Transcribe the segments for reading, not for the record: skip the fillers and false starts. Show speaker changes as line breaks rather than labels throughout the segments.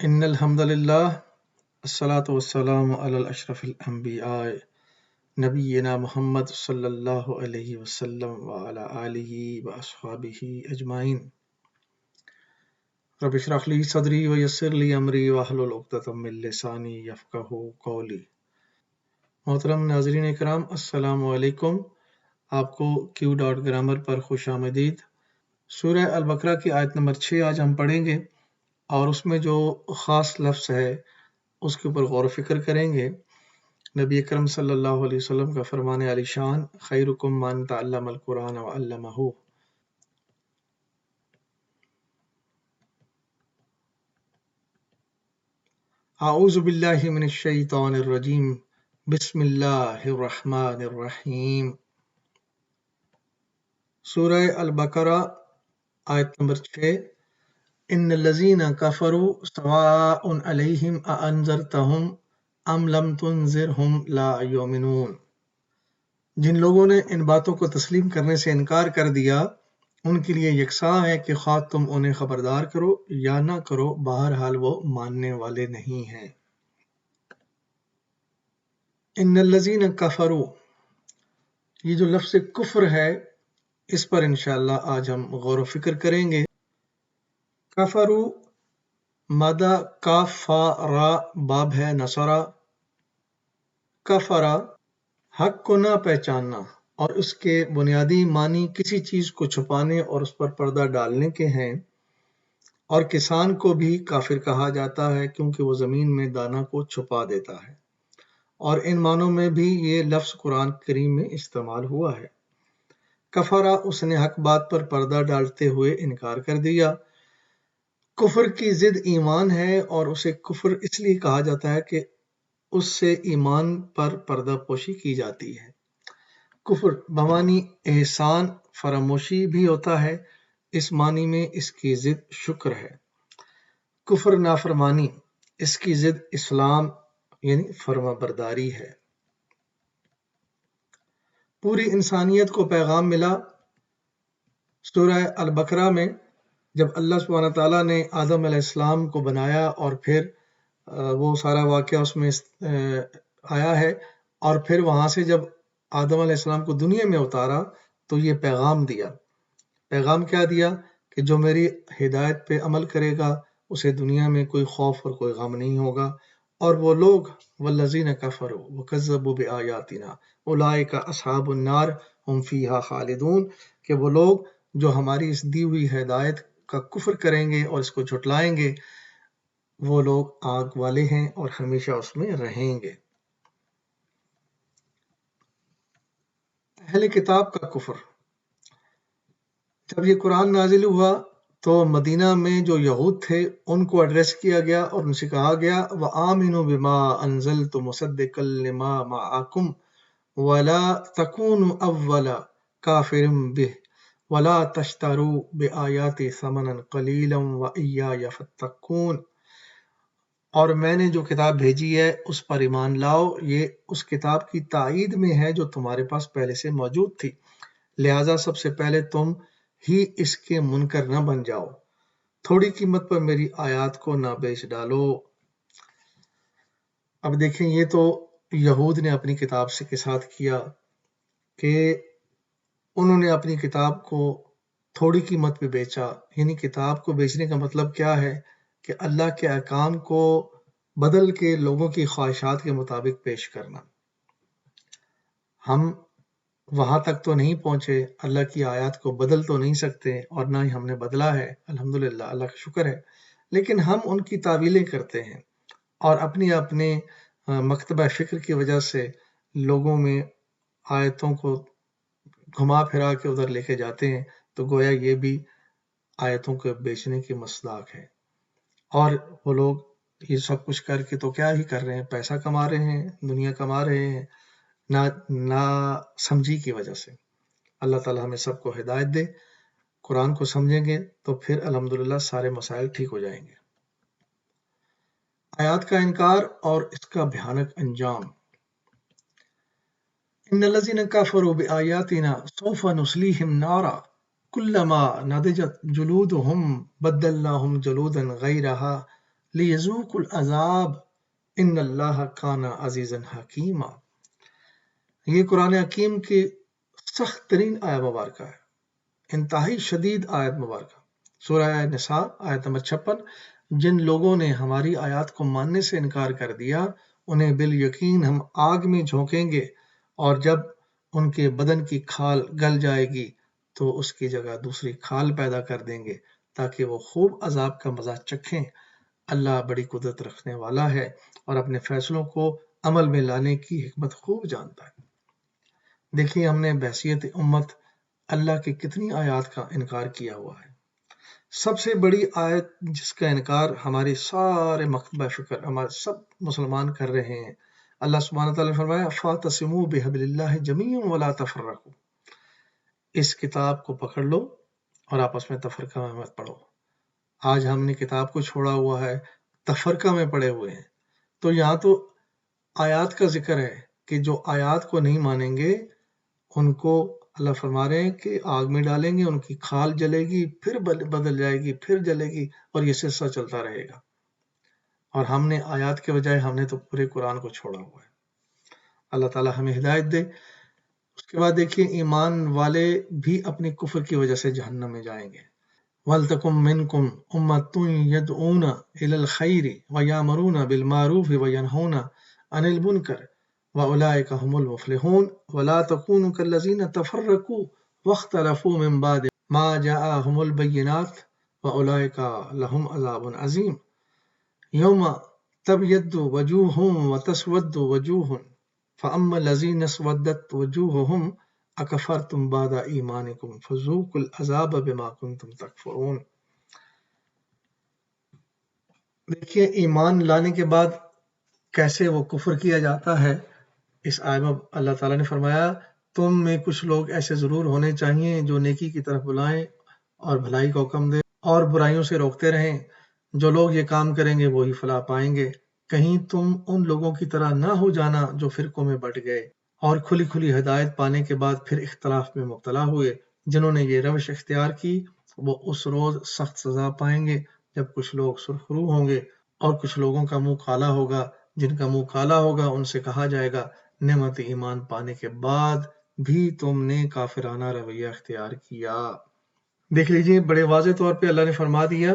ان الحمد للہ الصلاۃ والسلام علی اشرف الانبیاء نبینا محمد صلی اللہ علیہ وسلم وعلی آلہ واصحابہ اجمعین۔ رب اشرح لی صدری ویسر لی امری واحلل عقدۃ من لسانی یفقہوا قولی۔ محترم ناظرین کرام، السلام علیکم۔ آپ کو کیو ڈاٹ گرامر پر خوش آمدید۔ سورہ البقرہ کی آیت نمبر 6 آج ہم پڑھیں گے، اور اس میں جو خاص لفظ ہے اس کے اوپر غور و فکر کریں گے۔ نبی اکرم صلی اللہ علیہ وسلم کا فرمان علی شان، خیرکم من تعلم القرآن وعلمہ۔ اعوذ باللہ من الشیطان الرجیم، بسم اللہ الرحمن الرحیم۔ سورہ البقرہ آیت نمبر 6۔ ان الذین کفروا سواء علیہم اانذرتہم ام لم تنذرہم لا یؤمنون۔ جن لوگوں نے ان باتوں کو تسلیم کرنے سے انکار کر دیا، ان کے لیے یکساں ہے کہ خواہ تم انہیں خبردار کرو یا نہ کرو، بہرحال وہ ماننے والے نہیں ہیں۔ ان الذین کفروا، یہ جو لفظ کفر ہے اس پر انشاءاللہ آج ہم غور و فکر کریں گے۔ کفروا مادہ کاف فا را باب ہے نصرہ۔ کفرا حق کو نہ پہچاننا، اور اس کے بنیادی معنی کسی چیز کو چھپانے اور اس پر پردہ ڈالنے کے ہیں۔ اور کسان کو بھی کافر کہا جاتا ہے کیونکہ وہ زمین میں دانہ کو چھپا دیتا ہے، اور ان معنوں میں بھی یہ لفظ قرآن کریم میں استعمال ہوا ہے۔ کفرا، اس نے حق بات پر پردہ ڈالتے ہوئے انکار کر دیا۔ کفر کی ضد ایمان ہے، اور اسے کفر اس لیے کہا جاتا ہے کہ اس سے ایمان پر پردہ پوشی کی جاتی ہے۔ کفر بمعنی احسان فراموشی بھی ہوتا ہے، اس معنی میں اس کی ضد شکر ہے۔ کفر نافرمانی، اس کی ضد اسلام یعنی فرما برداری ہے۔ پوری انسانیت کو پیغام ملا سورہ البقرہ میں، جب اللہ سبحانہ تعالیٰ نے آدم علیہ السلام کو بنایا، اور پھر وہ سارا واقعہ اس میں آیا ہے، اور پھر وہاں سے جب آدم علیہ السلام کو دنیا میں اتارا تو یہ پیغام دیا۔ پیغام کیا دیا؟ کہ جو میری ہدایت پہ عمل کرے گا اسے دنیا میں کوئی خوف اور کوئی غم نہیں ہوگا، اور وہ لوگ والذین کفروا وکذبوا بآیاتنا اولئک اصحاب النار ہم فیہا خالدون، کہ وہ لوگ جو ہماری اس دی ہوئی ہدایت کا کفر کریں گے اور اس کو جھٹلائیں گے، وہ لوگ آگ والے ہیں اور ہمیشہ اس میں رہیں گے۔ اہل کتاب کا کفر، جب یہ قرآن نازل ہوا تو مدینہ میں جو یہود تھے ان کو ایڈریس کیا گیا اور ان سے کہا گیا وَآمِنُوا بِمَا أَنزَلْتُ مُصَدِّقًا لِمَا مَعَكُمْ وَلَا تَكُونُوا أَوَّلَ كَافِرٍ بِهِ وَلَا تَشْتَرُوا بِآيَاتِي ثَمَنًا قَلِيلًا وَإِيَّايَ فَاتَّقُونِ۔ اور میں نے جو کتاب بھیجی ہے اس پر ایمان لاؤ، یہ اس کتاب کی تائید میں ہے جو تمہارے پاس پہلے سے موجود تھی، لہٰذا سب سے پہلے تم ہی اس کے منکر نہ بن جاؤ، تھوڑی قیمت پر میری آیات کو نہ بیچ ڈالو۔ اب دیکھیں، یہ تو یہود نے اپنی کتاب کے ساتھ کیا کہ انہوں نے اپنی کتاب کو تھوڑی قیمت پہ بیچا۔ یعنی کتاب کو بیچنے کا مطلب کیا ہے؟ کہ اللہ کے احکام کو بدل کے لوگوں کی خواہشات کے مطابق پیش کرنا۔ ہم وہاں تک تو نہیں پہنچے، اللہ کی آیات کو بدل تو نہیں سکتے، اور نہ ہی ہم نے بدلا ہے، الحمدللہ، اللہ کا شکر ہے، لیکن ہم ان کی تعویلیں کرتے ہیں اور اپنے مکتبہ فکر کی وجہ سے لوگوں میں آیتوں کو گھما پھرا کے ادھر لے کے جاتے ہیں، تو گویا یہ بھی آیتوں کے بیچنے کی مصداق ہے۔ اور وہ لوگ یہ سب کچھ کر کے تو کیا ہی کر رہے ہیں، پیسہ کما رہے ہیں، دنیا کما رہے ہیں، نہ سمجھی کی وجہ سے۔ اللہ تعالیٰ ہمیں سب کو ہدایت دے۔ قرآن کو سمجھیں گے تو پھر الحمدللہ سارے مسائل ٹھیک ہو جائیں گے۔ آیات کا انکار اور اس کا بھیانک انجام۔ ان الذین کفروا بآیاتنا سوف نصلیہم نارا کلما نضجت جلودہم بدلناہم جلودا غیرہا لیذوقوا العذاب ان اللہ کان عزیزا حکیما۔ یہ قرآن حکیم کی سخت ترین آیت مبارکہ ہے، انتہائی شدید آیت مبارکہ، سورہ نساء آیت نمبر 56۔ جن لوگوں نے ہماری آیات کو ماننے سے انکار کر دیا انہیں بالیقین ہم آگ میں جھونکیں گے، اور جب ان کے بدن کی کھال گل جائے گی تو اس کی جگہ دوسری کھال پیدا کر دیں گے تاکہ وہ خوب عذاب کا مزہ چکھیں۔ اللہ بڑی قدرت رکھنے والا ہے اور اپنے فیصلوں کو عمل میں لانے کی حکمت خوب جانتا ہے۔ دیکھیے ہم نے بحیثیت امت اللہ کی کتنی آیات کا انکار کیا ہوا ہے۔ سب سے بڑی آیت جس کا انکار ہمارے سارے مکتبہ فکر ہمارے سب مسلمان کر رہے ہیں، اللہ سبحانہ تعالیٰ نے فرمایا فَاعْتَصِمُوا بِحَبْلِ اللَّهِ جَمِيعًا وَلَا تَفَرَّقُوا، اس کتاب کو پکڑ لو اور آپس میں تفرقہ میں مت پڑو۔ آج ہم نے کتاب کو چھوڑا ہوا ہے، تفرقہ میں پڑے ہوئے ہیں۔ تو یہاں تو آیات کا ذکر ہے کہ جو آیات کو نہیں مانیں گے ان کو اللہ فرما رہے ہیں کہ آگ میں ڈالیں گے، ان کی کھال جلے گی، پھر بدل جائے گی، پھر جلے گی، اور یہ سلسلہ چلتا رہے گا۔ اور ہم نے آیات کے بجائے ہم نے تو پورے قرآن کو چھوڑا ہوا ہے۔ اللہ تعالیٰ ہمیں ہدایت دے۔ اس کے بعد دیکھیے ایمان والے بھی اپنی کفر کی وجہ سے جہنم میں جائیں گے۔ وَلْتَكُن مِّنكُمْ أُمَّةٌ يَدْعُونَ إِلَى الْخَيْرِ وَيَأْمُرُونَ بِالْمَعْرُوفِ وَيَنْهَوْنَ عَنِ الْمُنكَرِ وَأُولَٰئِكَ هُمُ الْمُفْلِحُونَ وَلَا تَكُونُوا كَالَّذِينَ تَفَرَّقُوا وَاخْتَلَفُوا مِن بَعْدِ مَا جَاءَهُمُ الْبَيِّنَاتُ وَأُولَٰئِكَ لَهُمْ عَذَابٌ عَظِيمٌ يَوْمَ تَبْيَضُّ وُجُوهٌ وَتَسْوَدُّ وُجُوهٌ فَأَمَّا الَّذِينَ اسْوَدَّتْ وُجُوهُهُمْ أَكَفَرْتُم بَعْدَ إِيمَانِكُمْ فَذُوقُوا الْعَذَابَ بِمَا كُنتُمْ تَكْفُرُونَ۔ دیکھیے ایمان لانے کے بعد کیسے وہ کفر کیا جاتا ہے۔ اس آیت میں اللہ تعالیٰ نے فرمایا تم میں کچھ لوگ ایسے ضرور ہونے چاہیے جو نیکی کی طرف بلائیں اور بھلائی کا حکم دیں اور برائیوں سے روکتے رہیں۔ جو لوگ یہ کام کریں گے وہی فلاح پائیں گے۔ کہیں تم ان لوگوں کی طرح نہ ہو جانا جو فرقوں میں بٹ گئے اور کھلی کھلی ہدایت پانے کے بعد پھر اختلاف میں مبتلا ہوئے۔ جنہوں نے یہ روش اختیار کی وہ اس روز سخت سزا پائیں گے جب کچھ لوگ سرخرو ہوں گے اور کچھ لوگوں کا منہ کالا ہوگا۔ جن کا منہ کالا ہوگا ان سے کہا جائے گا نعمت ایمان پانے کے بعد بھی تم نے کافرانہ رویہ اختیار کیا۔ دیکھ لیجئے بڑے واضح طور پہ اللہ نے فرما دیا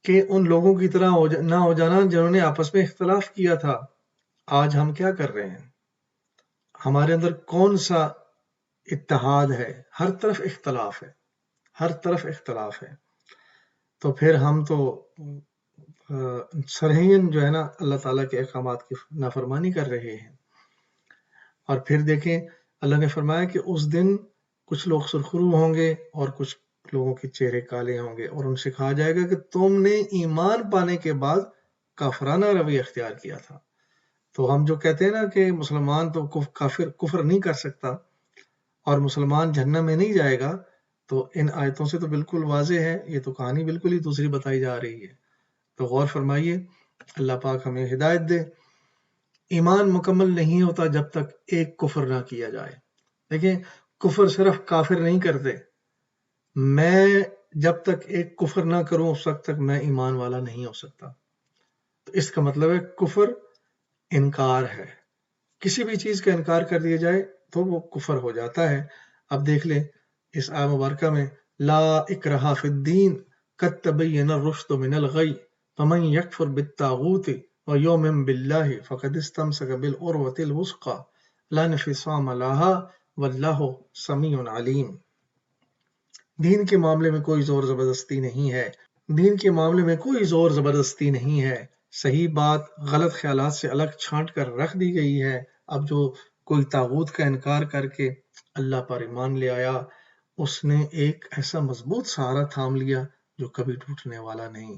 کہ ان لوگوں کی طرح نہ ہو جانا جنہوں نے آپس میں اختلاف کیا تھا۔ آج ہم کیا کر رہے ہیں؟ ہمارے اندر کون سا اتحاد ہے؟ ہر طرف اختلاف ہے، ہر طرف اختلاف ہے۔ تو پھر ہم تو سرہین جو ہے نا اللہ تعالیٰ کے احکامات کی نافرمانی کر رہے ہیں۔ اور پھر دیکھیں اللہ نے فرمایا کہ اس دن کچھ لوگ سرخرو ہوں گے اور کچھ لوگوں کے چہرے کالے ہوں گے اور ان سے کہا جائے گا کہ تم نے ایمان پانے کے بعد کافرانہ رویہ اختیار کیا تھا۔ تو ہم جو کہتے ہیں نا کہ مسلمان تو کفر نہیں کر سکتا اور مسلمان جہنم میں نہیں جائے گا، تو ان آیتوں سے تو بالکل واضح ہے، یہ تو کہانی بالکل ہی دوسری بتائی جا رہی ہے۔ تو غور فرمائیے، اللہ پاک ہمیں ہدایت دے۔ ایمان مکمل نہیں ہوتا جب تک ایک کفر نہ کیا جائے۔ دیکھیں کفر صرف کافر نہیں کرتے، میں جب تک ایک کفر نہ کروں اس وقت تک میں ایمان والا نہیں ہو سکتا۔ تو اس کا مطلب ہے کفر انکار ہے، کسی بھی چیز کا انکار کر دیا جائے تو وہ کفر ہو جاتا ہے۔ اب دیکھ لیں اس آیت مبارکہ میں لا اکراہ فی الدین قد تبین الرشد من الغی فمن یکفر بالطاغوت ویؤمن باللہ فقد استمسک بالعروۃ الوثقی لا انفصام لہا واللہ سمیع علیم۔ دین کے معاملے میں کوئی زور زبردستی نہیں ہے، دین کے معاملے میں کوئی زور زبردستی نہیں ہے، صحیح بات غلط خیالات سے الگ چھانٹ کر رکھ دی گئی ہے۔ اب جو کوئی طاغوت کا انکار کر کے اللہ پر ایمان لے آیا اس نے ایک ایسا مضبوط سہارا تھام لیا جو کبھی ٹوٹنے والا نہیں،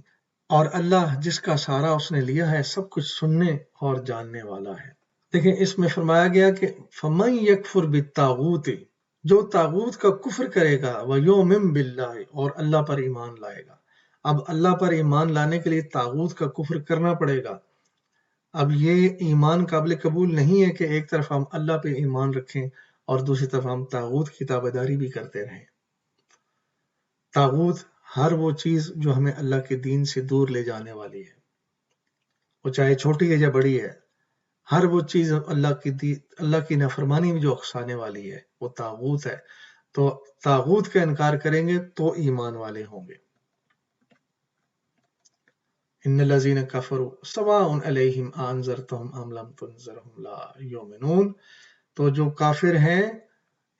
اور اللہ جس کا سہارا اس نے لیا ہے سب کچھ سننے اور جاننے والا ہے۔ دیکھیں اس میں فرمایا گیا کہ فَمَن يَكْفُرْ بِالطَّاغُوتِ، جو طاغوت کا کفر کرے گا وَيُؤْمِن بِاللَّهِ، اور اللہ پر ایمان لائے گا۔ اب اللہ پر ایمان لانے کے لیے طاغوت کا کفر کرنا پڑے گا۔ اب یہ ایمان قابل قبول نہیں ہے کہ ایک طرف ہم اللہ پہ ایمان رکھیں اور دوسری طرف ہم طاغوت کی تابعداری بھی کرتے رہیں۔ طاغوت ہر وہ چیز جو ہمیں اللہ کے دین سے دور لے جانے والی ہے۔ وہ چاہے چھوٹی ہے یا بڑی ہے، ہر وہ چیز اللہ کی نافرمانی میں جو اکسانے والی ہے وہ طاغوت ہے، تو طاغوت کا انکار کریں گے تو ایمان والے ہوں گے۔ ان الذین کفروا سواء علیہم انذرتهم ام لم تنذرهم لا یؤمنون، تو جو کافر ہیں،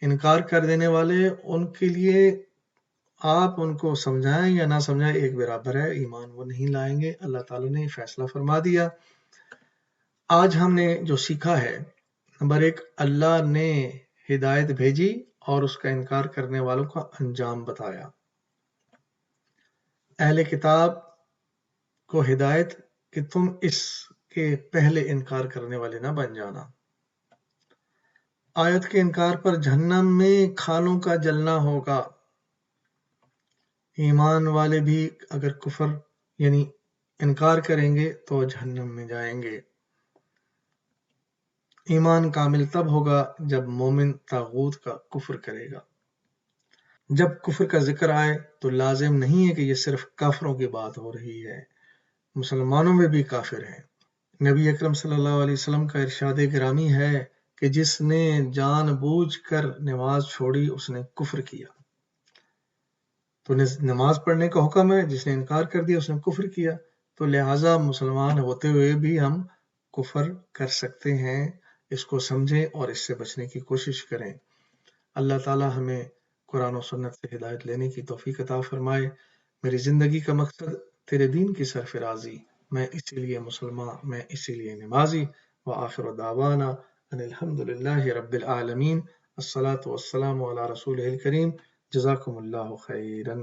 انکار کر دینے والے، ان کے لیے آپ ان کو سمجھائیں یا نہ سمجھائیں ایک برابر ہے، ایمان وہ نہیں لائیں گے۔ اللہ تعالیٰ نے فیصلہ فرما دیا۔ آج ہم نے جو سیکھا ہے، نمبر 1، اللہ نے ہدایت بھیجی اور اس کا انکار کرنے والوں کا انجام بتایا۔ اہل کتاب کو ہدایت کہ تم اس کے پہلے انکار کرنے والے نہ بن جانا۔ آیت کے انکار پر جہنم میں کھالوں کا جلنا ہوگا۔ ایمان والے بھی اگر کفر یعنی انکار کریں گے تو جہنم میں جائیں گے۔ ایمان کامل تب ہوگا جب مومن طاغوت کا کفر کرے گا۔ جب کفر کا ذکر آئے تو لازم نہیں ہے کہ یہ صرف کافروں کی بات ہو رہی ہے، مسلمانوں میں بھی کافر ہیں۔ نبی اکرم صلی اللہ علیہ وسلم کا ارشاد گرامی ہے کہ جس نے جان بوجھ کر نماز چھوڑی اس نے کفر کیا۔ تو نماز پڑھنے کا حکم ہے، جس نے انکار کر دیا اس نے کفر کیا، تو لہٰذا مسلمان ہوتے ہوئے بھی ہم کفر کر سکتے ہیں۔ اس کو سمجھیں اور اس سے بچنے کی کوشش کریں۔ اللہ تعالیٰ ہمیں قرآن و سنت سے ہدایت لینے کی توفیق عطا فرمائے۔ میری زندگی کا مقصد تیرے دین کی سرفرازی، میں اسی لیے مسلمان، میں اسی لیے نمازی۔ وآخر دعوانا ان الحمد للہ رب العالمین۔ الصلاۃ والسلام علی رسولہ الکریم۔ جزاکم اللہ خیرا۔